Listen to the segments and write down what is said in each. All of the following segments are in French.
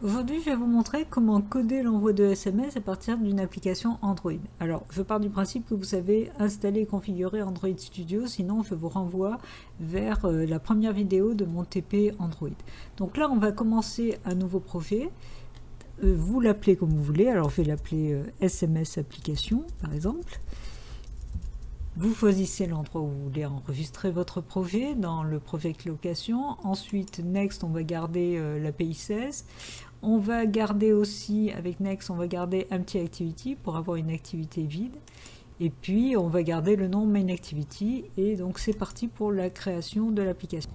Aujourd'hui, je vais vous montrer comment coder l'envoi de SMS à partir d'une application Android. Alors, je pars du principe que vous savez installer et configurer Android Studio, sinon je vous renvoie vers la première vidéo de mon TP Android. Donc là, on va commencer un nouveau projet. Vous l'appelez comme vous voulez. Alors, je vais l'appeler SMS Application, par exemple. Vous choisissez l'endroit où vous voulez enregistrer votre projet dans le Project Location. Ensuite, Next, on va garder l'API 16. On va garder aussi, avec Next, on va garder Empty Activity pour avoir une activité vide. Et puis, on va garder le nom Main Activity. Et donc, c'est parti pour la création de l'application.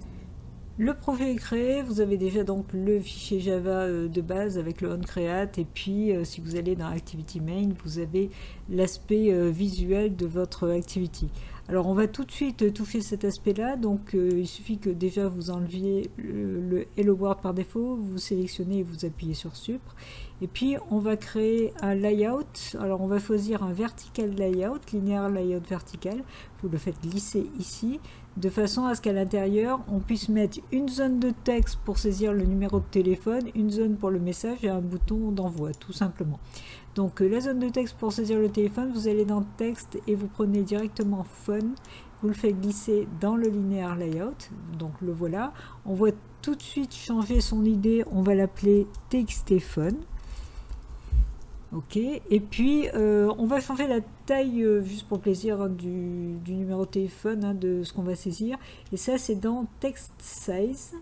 Le projet est créé, vous avez déjà donc le fichier Java de base avec le onCreate, et puis si vous allez dans Activity Main, vous avez l'aspect visuel de votre activity. Alors on va tout de suite toucher cet aspect-là, donc il suffit que déjà vous enleviez le Hello World par défaut, vous sélectionnez et vous appuyez sur Supr, et puis on va créer un layout. Alors on va choisir un vertical layout, linéaire layout vertical, vous le faites glisser ici, de façon à ce qu'à l'intérieur, on puisse mettre une zone de texte pour saisir le numéro de téléphone, une zone pour le message et un bouton d'envoi, tout simplement. Donc la zone de texte pour saisir le téléphone, vous allez dans texte et vous prenez directement phone, vous le faites glisser dans le linéaire layout, donc le voilà. On va tout de suite changer son idée, on va l'appeler TXTphone. Ok, et puis on va changer la taille, juste pour plaisir, hein, du numéro de téléphone, hein, de ce qu'on va saisir. Et ça, c'est dans Text Size.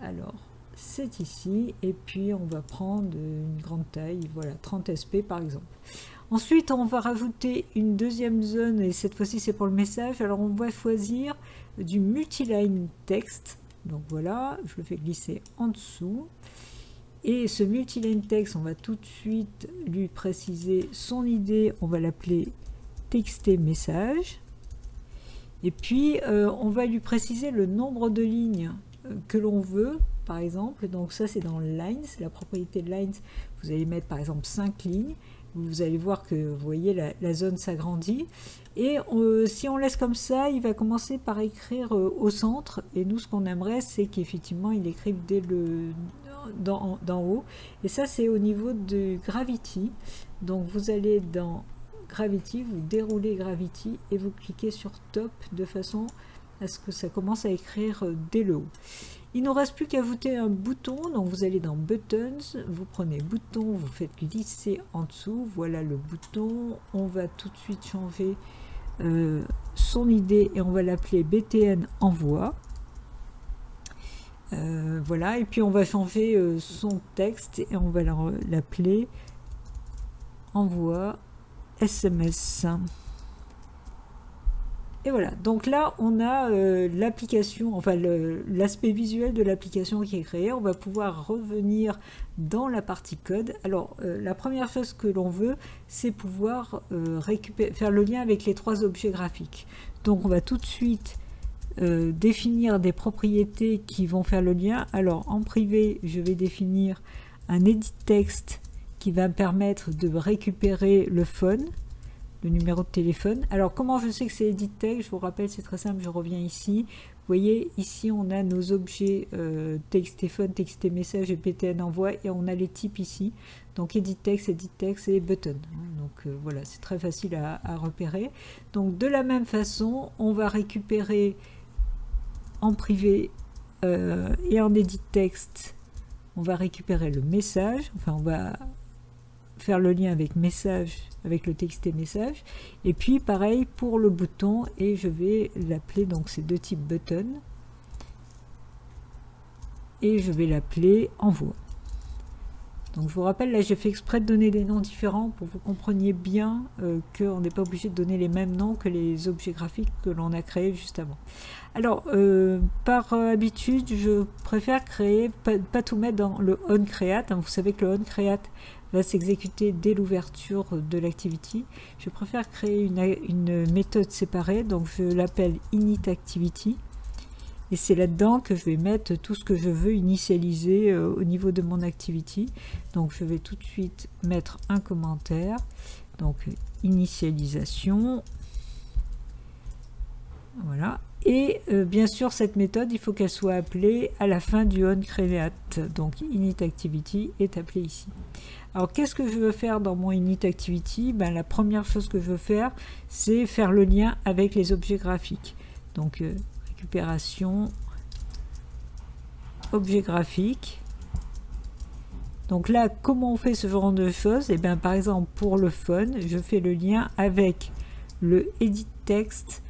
Alors, c'est ici. Et puis, on va prendre une grande taille, voilà, 30 SP par exemple. Ensuite, on va rajouter une deuxième zone, et cette fois-ci, c'est pour le message. Alors, on va choisir du multiline text. Donc voilà, je le fais glisser en dessous. Et ce multiline text, on va tout de suite lui préciser son idée, on va l'appeler TXT-message. Et puis, on va lui préciser le nombre de lignes que l'on veut, par exemple. Donc ça, c'est dans Lines, la propriété de Lines. Vous allez mettre, par exemple, 5 lignes. Vous allez voir que, vous voyez, la zone s'agrandit. Et si on laisse comme ça, il va commencer par écrire au centre. Et nous, ce qu'on aimerait, c'est qu'effectivement, il écrive dès d'en haut. Et ça, c'est au niveau de Gravity. Donc, vous allez dans Gravity, vous déroulez Gravity et vous cliquez sur Top de façon à ce que ça commence à écrire dès le haut. Il ne nous reste plus qu'à ajouter un bouton, donc vous allez dans Buttons, vous prenez bouton, vous faites glisser en dessous, voilà le bouton, on va tout de suite changer son idée et on va l'appeler BTN Envoi. Voilà, et puis on va changer son texte et on va l'appeler Envoi SMS. Et voilà, donc là on a l'application, enfin l'aspect visuel de l'application qui est créée. On va pouvoir revenir dans la partie code. Alors la première chose que l'on veut, c'est pouvoir faire le lien avec les 3 objets graphiques. Donc on va tout de suite définir des propriétés qui vont faire le lien. Alors en privé, je vais définir un edit text qui va me permettre de récupérer le phone, le numéro de téléphone. Alors comment je sais que c'est edit text? Je vous rappelle, c'est très simple, je reviens ici. Vous voyez, ici on a nos objets TXTphone, TXTmessage et BTN envoi, et on a les types ici. Donc edit text et button. Donc voilà, c'est très facile à repérer. Donc de la même façon, on va récupérer en privé et en edit text, on va récupérer le message, enfin on va faire le lien avec message, avec le TXT message, et puis pareil pour le bouton, et je vais l'appeler, donc c'est 2 types button, et je vais l'appeler envoi. Donc je vous rappelle, là j'ai fait exprès de donner des noms différents pour que vous compreniez bien qu'on n'est pas obligé de donner les mêmes noms que les objets graphiques que l'on a créés juste avant. Alors, par habitude, je préfère créer, pas tout mettre dans le onCreate. Vous savez que le onCreate va s'exécuter dès l'ouverture de l'activity. Je préfère créer une méthode séparée, donc je l'appelle initActivity. Et c'est là-dedans que je vais mettre tout ce que je veux initialiser au niveau de mon activity. Donc je vais tout de suite mettre un commentaire. Donc initialisation. Voilà. Et bien sûr, cette méthode, il faut qu'elle soit appelée à la fin du onCreate. Donc initActivity est appelée ici. Alors qu'est-ce que je veux faire dans mon initActivity? La première chose que je veux faire, c'est faire le lien avec les objets graphiques. Donc récupération, objet graphique. Donc là, comment on fait ce genre de choses? Par exemple, pour le fun, je fais le lien avec le edit text.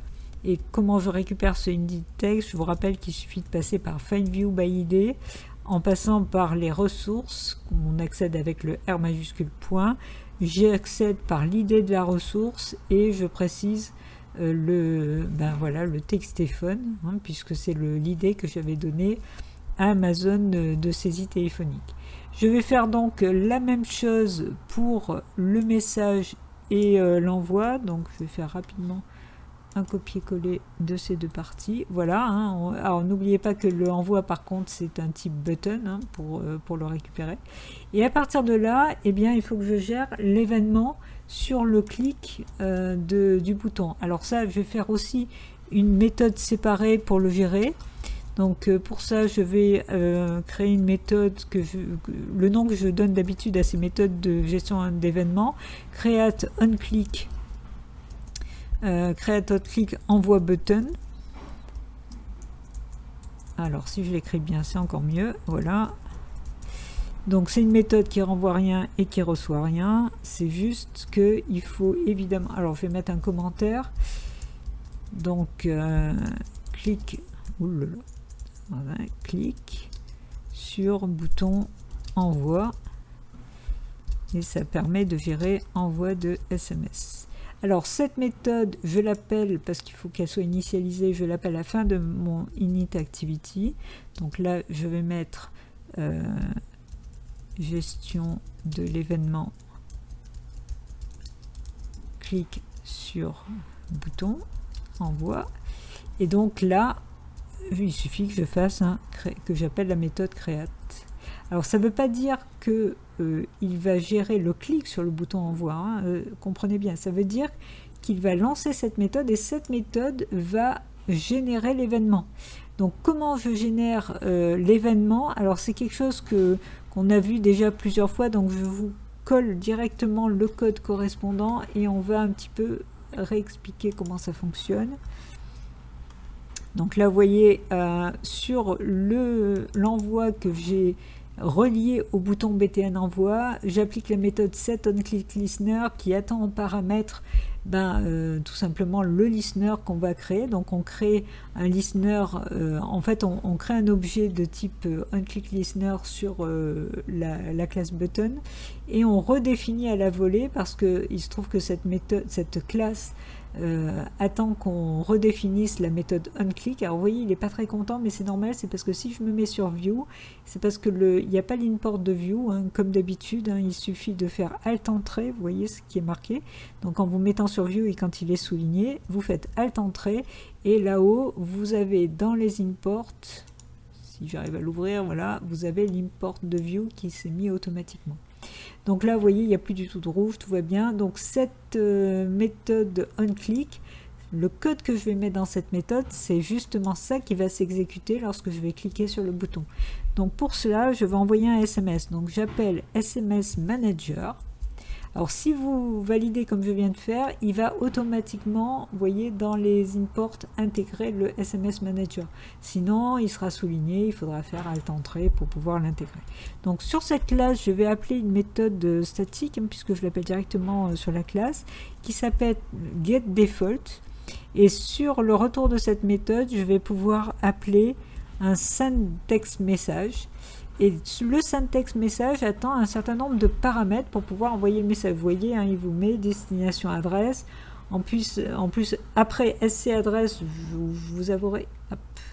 Et comment je récupère ce edit text? Je vous rappelle qu'il suffit de passer par Find View by ID, en passant par les ressources, on accède avec le R majuscule point, j'accède par l'idée de la ressource et je précise le textéphone, puisque c'est l'idée que j'avais donnée à Amazon de saisie téléphonique. Je vais faire donc la même chose pour le message et l'envoi, donc je vais faire rapidement un copier-coller de ces deux parties. Voilà, alors n'oubliez pas que le envoi par contre c'est un type button pour le récupérer. Et à partir de là, il faut que je gère l'événement sur le clic du bouton. Alors ça, je vais faire aussi une méthode séparée pour le gérer. Donc pour ça, je vais créer une méthode le nom que je donne d'habitude à ces méthodes de gestion d'événements, create onClick. Create onClick envoie button. Alors si je l'écris bien, c'est encore mieux. Voilà. Donc c'est une méthode qui renvoie rien et qui reçoit rien. C'est juste que il faut évidemment. Alors je vais mettre un commentaire. Donc clic. Oulala. Voilà, clic sur bouton envoi. Et ça permet de gérer envoi de SMS. Alors cette méthode, je l'appelle, parce qu'il faut qu'elle soit initialisée, je l'appelle à la fin de mon initActivity. Donc là, je vais mettre gestion de l'événement, clic sur bouton, envoi. Et donc là, il suffit que je fasse que j'appelle la méthode create. Alors ça ne veut pas dire que il va gérer le clic sur le bouton envoi, comprenez bien, ça veut dire qu'il va lancer cette méthode et cette méthode va générer l'événement. Donc comment je génère l'événement? Alors c'est quelque chose qu'on a vu déjà plusieurs fois, donc je vous colle directement le code correspondant et on va un petit peu réexpliquer comment ça fonctionne. Donc là vous voyez sur l'envoi que j'ai relié au bouton BTN envoi, j'applique la méthode setOnClickListener qui attend en paramètre tout simplement le listener qu'on va créer. Donc on crée un listener, en fait on crée un objet de type onClickListener sur la classe button et on redéfinit à la volée parce qu'il se trouve que cette classe attend qu'on redéfinisse la méthode onClick. Alors vous voyez, il n'est pas très content, mais c'est normal, c'est parce que si je me mets sur View, c'est parce que il n'y a pas l'import de View, comme d'habitude, il suffit de faire Alt-Entrée, vous voyez ce qui est marqué. Donc en vous mettant sur View et quand il est souligné, vous faites Alt-Entrée, et là-haut, vous avez dans les imports, si j'arrive à l'ouvrir, voilà, vous avez l'import de View qui s'est mis automatiquement. Donc là, vous voyez, il n'y a plus du tout de rouge, tout va bien. Donc cette méthode onClick, le code que je vais mettre dans cette méthode, c'est justement ça qui va s'exécuter lorsque je vais cliquer sur le bouton. Donc pour cela, je vais envoyer un SMS. Donc j'appelle SMS Manager. Alors si vous validez comme je viens de faire, il va automatiquement, vous voyez, dans les imports, intégrer le SMS Manager. Sinon, il sera souligné, il faudra faire Alt-Entrée pour pouvoir l'intégrer. Donc sur cette classe, je vais appeler une méthode statique, puisque je l'appelle directement sur la classe, qui s'appelle getDefault. Et sur le retour de cette méthode, je vais pouvoir appeler un sendTextMessage. Et le sendTextMessage attend un certain nombre de paramètres pour pouvoir envoyer le message. Vous voyez, il vous met destination adresse. En plus après SC adresse, je vous avouerai,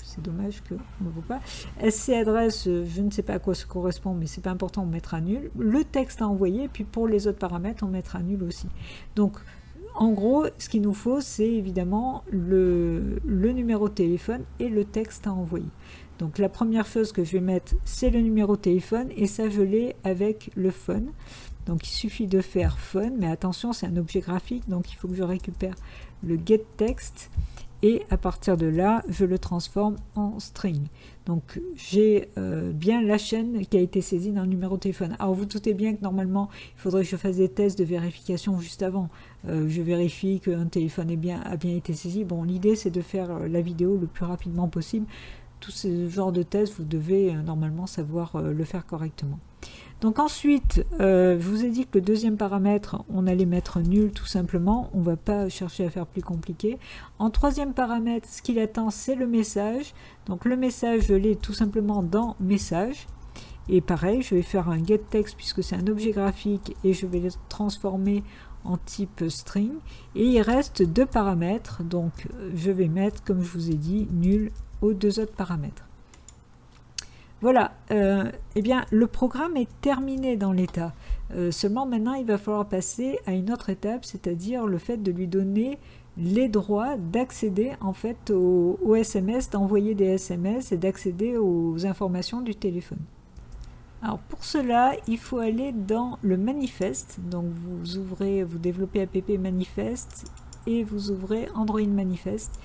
c'est dommage qu'on ne voit pas. SC adresse, je ne sais pas à quoi ça correspond, mais c'est pas important, on mettra nul. Le texte à envoyer, et puis pour les autres paramètres, on mettra nul aussi. Donc, en gros, ce qu'il nous faut, c'est évidemment le numéro de téléphone et le texte à envoyer. Donc la première chose que je vais mettre, c'est le numéro de téléphone, et ça je l'ai avec le phone. Donc il suffit de faire phone, mais attention, c'est un objet graphique, donc il faut que je récupère le getText, et à partir de là, je le transforme en string. Donc j'ai bien la chaîne qui a été saisie dans le numéro de téléphone. Alors vous doutez bien que normalement, il faudrait que je fasse des tests de vérification juste avant. Je vérifie qu'un téléphone a bien été saisi. Bon, l'idée c'est de faire la vidéo le plus rapidement possible. Tout ce genre de tests, vous devez normalement savoir le faire correctement. Donc ensuite, je vous ai dit que le deuxième paramètre, on allait mettre nul tout simplement. On ne va pas chercher à faire plus compliqué. En troisième paramètre, ce qu'il attend, c'est le message. Donc le message, je l'ai tout simplement dans message. Et pareil, je vais faire un getText puisque c'est un objet graphique et je vais le transformer en type string. Et il reste deux paramètres. Donc je vais mettre, comme je vous ai dit, nul aux deux autres paramètres. Voilà, eh bien le programme est terminé dans l'état. Seulement maintenant il va falloir passer à une autre étape, c'est-à-dire le fait de lui donner les droits d'accéder en fait aux SMS, d'envoyer des SMS et d'accéder aux informations du téléphone. Alors pour cela, il faut aller dans le manifeste. Donc vous développez app manifeste et vous ouvrez Android manifeste.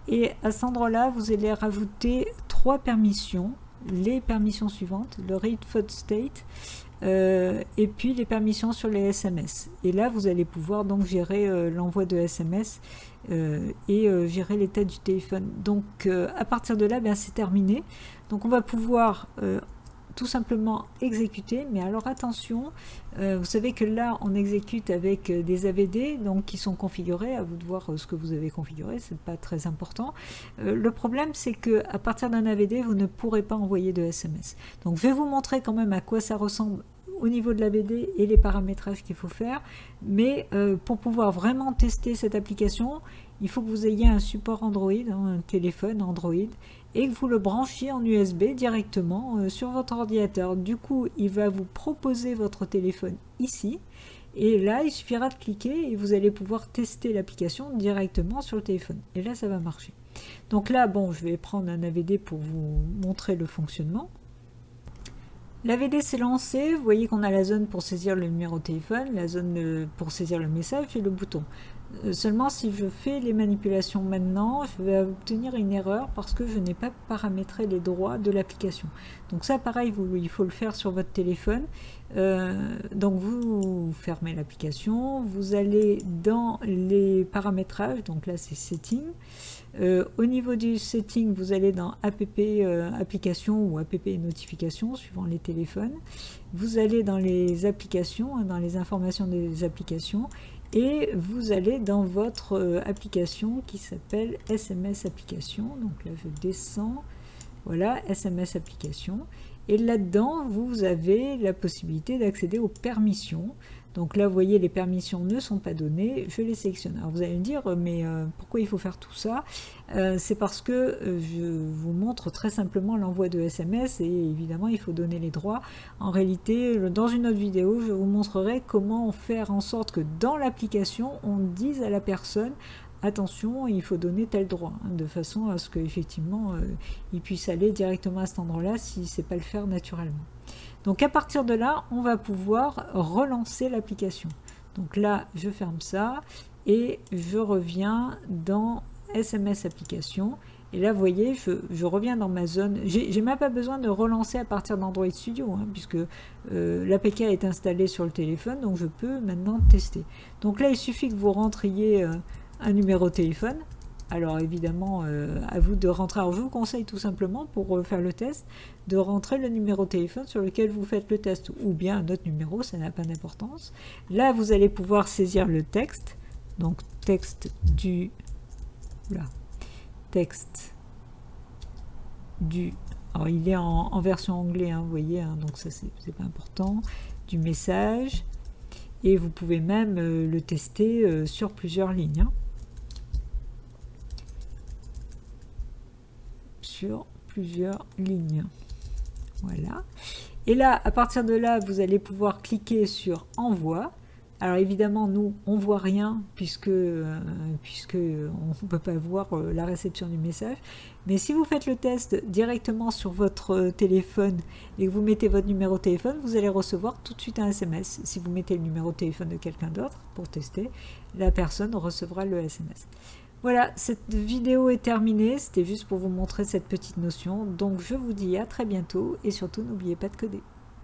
Et à cet endroit-là, vous allez rajouter 3 permissions. Les permissions suivantes, le read phone state et puis les permissions sur les SMS. Et là, vous allez pouvoir donc gérer l'envoi de SMS et gérer l'état du téléphone. Donc, à partir de là, c'est terminé. Donc, on va pouvoir tout simplement exécuter, mais alors attention, vous savez que là on exécute avec des AVD donc qui sont configurés, à vous de voir ce que vous avez configuré, c'est pas très important. Le problème c'est que à partir d'un AVD vous ne pourrez pas envoyer de SMS. Donc je vais vous montrer quand même à quoi ça ressemble au niveau de l'AVD et les paramétrages qu'il faut faire, mais pour pouvoir vraiment tester cette application, il faut que vous ayez un support Android, un téléphone Android, et que vous le branchiez en USB directement sur votre ordinateur. Du coup, il va vous proposer votre téléphone ici, et là, il suffira de cliquer et vous allez pouvoir tester l'application directement sur le téléphone. Et là, ça va marcher. Donc là, bon, je vais prendre un AVD pour vous montrer le fonctionnement. L'AVD s'est lancé, vous voyez qu'on a la zone pour saisir le numéro de téléphone, la zone pour saisir le message et le bouton. Seulement si je fais les manipulations maintenant, je vais obtenir une erreur parce que je n'ai pas paramétré les droits de l'application. Donc ça pareil, il faut le faire sur votre téléphone. Donc vous fermez l'application, vous allez dans les paramétrages, donc là c'est Setting. Au niveau du setting, vous allez dans app application ou app notification suivant les téléphones. Vous allez dans les applications, dans les informations des applications, et vous allez dans votre application qui s'appelle SMS application. Donc là je descends, voilà, SMS application. Et là-dedans, vous avez la possibilité d'accéder aux permissions. Donc là, vous voyez, les permissions ne sont pas données, je les sélectionne. Alors vous allez me dire, mais pourquoi il faut faire tout ça? C'est parce que je vous montre très simplement l'envoi de SMS et évidemment, il faut donner les droits. En réalité, dans une autre vidéo, je vous montrerai comment faire en sorte que dans l'application, on dise à la personne attention, il faut donner tel droit, de façon à ce qu'effectivement, il puisse aller directement à cet endroit-là si ne sait pas le faire naturellement. Donc à partir de là, on va pouvoir relancer l'application. Donc là, je ferme ça et je reviens dans SMS application. Et là, vous voyez, je reviens dans ma zone. J'ai même pas besoin de relancer à partir d'Android Studio, puisque l'APK est installée sur le téléphone, donc je peux maintenant tester. Donc là, il suffit que vous rentriez un numéro de téléphone. Alors évidemment, à vous de rentrer. Alors je vous conseille tout simplement pour faire le test, de rentrer le numéro de téléphone sur lequel vous faites le test, ou bien un autre numéro, ça n'a pas d'importance. Là, vous allez pouvoir saisir le texte, donc texte du... Là, texte du... Alors il est en version anglais, vous voyez, donc ça c'est pas important, du message, et vous pouvez même le tester sur plusieurs lignes. Sur plusieurs lignes. Voilà. Et là, à partir de là, vous allez pouvoir cliquer sur Envoi. Alors évidemment, nous, on voit rien puisque on ne peut pas voir la réception du message. Mais si vous faites le test directement sur votre téléphone et que vous mettez votre numéro de téléphone, vous allez recevoir tout de suite un SMS. Si vous mettez le numéro de téléphone de quelqu'un d'autre pour tester, la personne recevra le SMS. Voilà, cette vidéo est terminée, c'était juste pour vous montrer cette petite notion. Donc je vous dis à très bientôt et surtout n'oubliez pas de coder.